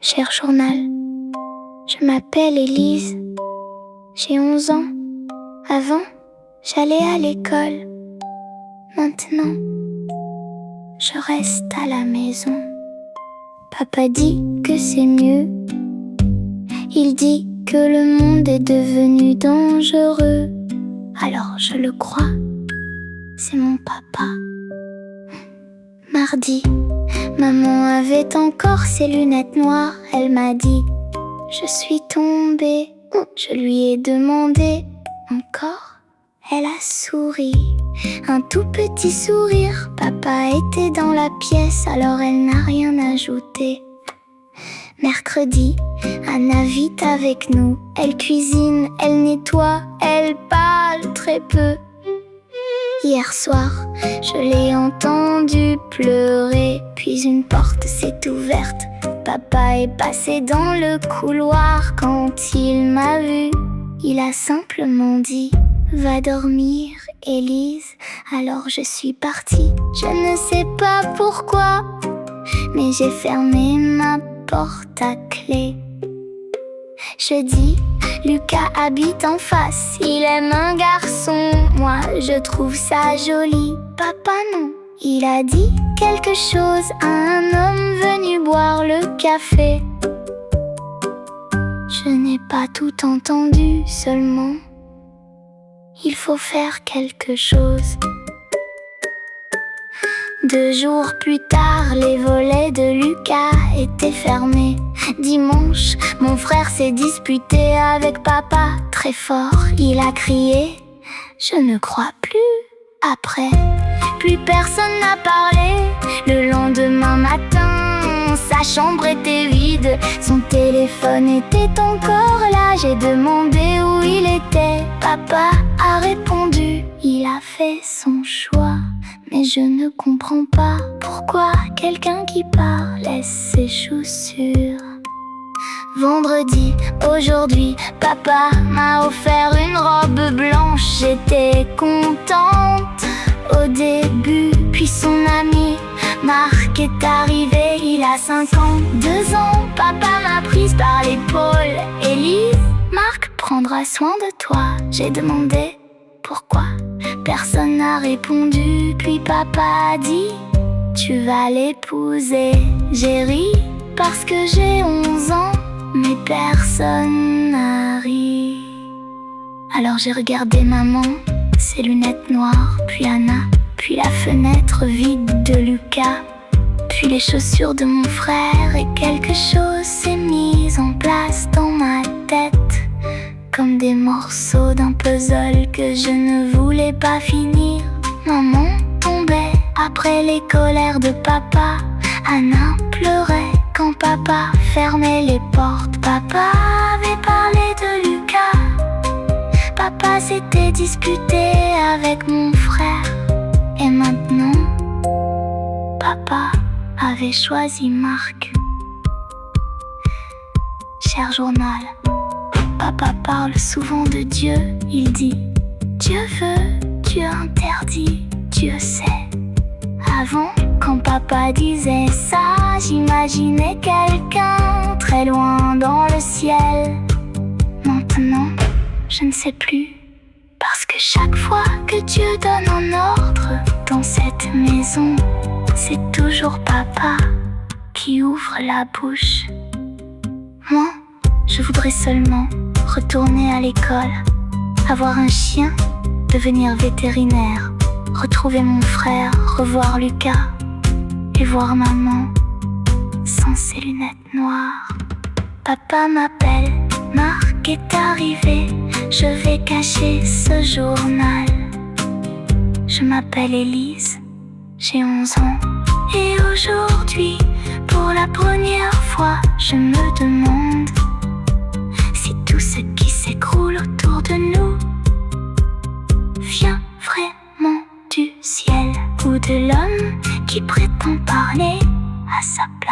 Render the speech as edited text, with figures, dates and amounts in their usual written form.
Cher journal, je m'appelle Élise, j'ai 11 ans. Avant, j'allais à l'école. Maintenant, je reste à la maison. Papa dit que c'est mieux. Il dit que le monde est devenu dangereux. Alors je le crois, c'est mon papa. Mardi, maman avait encore ses lunettes noires. Elle m'a dit, je suis tombée. Je lui ai demandé encore. Elle a souri, un tout petit sourire. Papa était dans la pièce, alors elle n'a rien ajouté. Mercredi, Anna vit avec nous. Elle cuisine, elle nettoie, elle parle très peu. Hier soir, je l'ai entendu pleurer. Puis une porte s'est ouverte. Papa est passé dans le couloir. Quand il m'a vu, il a simplement dit, va dormir, Élise. Alors je suis partie. Je ne sais pas pourquoi, mais j'ai fermé ma porte à clé. Jeudi, Lucas habite en face. Il aime un garçon, moi je trouve ça joli. Papa non, il a dit quelque chose à un homme venu boire le café. Je n'ai pas tout entendu, seulement il faut faire quelque chose. 2 jours plus tard, les volets de Lucas étaient fermés. Dimanche, mon frère s'est disputé avec papa très fort. Il a crié, je ne crois plus. Après, plus personne n'a parlé. Le lendemain matin, sa chambre était vide. Son téléphone était encore là. J'ai demandé où il était. Papa a répondu, il a fait son choix. Mais je ne comprends pas pourquoi quelqu'un qui part laisse ses chaussures. Vendredi, aujourd'hui, papa m'a offert une robe blanche. J'étais contente au début. Puis son ami Marc est arrivé. Il a 52 ans. Papa m'a prise par l'épaule. Élise, Marc prendra soin de toi. J'ai demandé pourquoi. Personne n'a répondu. Puis papa a dit, tu vas l'épouser. J'ai ri parce que j'ai 11 ans. Mais personne n'a ri. Alors j'ai regardé maman, ses lunettes noires, puis Anna, puis la fenêtre vide de Lucas, puis les chaussures de mon frère. Et quelque chose s'est mis en place dans ma tête, comme des morceaux d'un puzzle que je ne voulais pas finir. Maman tombait après les colères de papa. Anna pleurait quand papa fermait les portes. Papa avait parlé de Lucas. Papa s'était disputé avec mon frère. Et maintenant, papa avait choisi Marc. Cher journal, papa parle souvent de Dieu. Il dit, Dieu veut, Dieu interdit, Dieu sait. Avant, quand papa disait ça, j'imaginais quelqu'un très loin dans le ciel. Maintenant, je ne sais plus, parce que chaque fois que Dieu donne un ordre dans cette maison, c'est toujours papa qui ouvre la bouche. Moi, je voudrais seulement retourner à l'école, avoir un chien, devenir vétérinaire, retrouver mon frère, revoir Lucas et voir maman sans ses lunettes noires. Papa m'appelle, Marc est arrivé. Je vais cacher ce journal. Je m'appelle Élise, j'ai 11 ans. Et aujourd'hui, pour la première fois, je me demande si tout ce qui s'écroule autour de nous vient vraiment du ciel ou de l'homme qui prétend parler à sa place.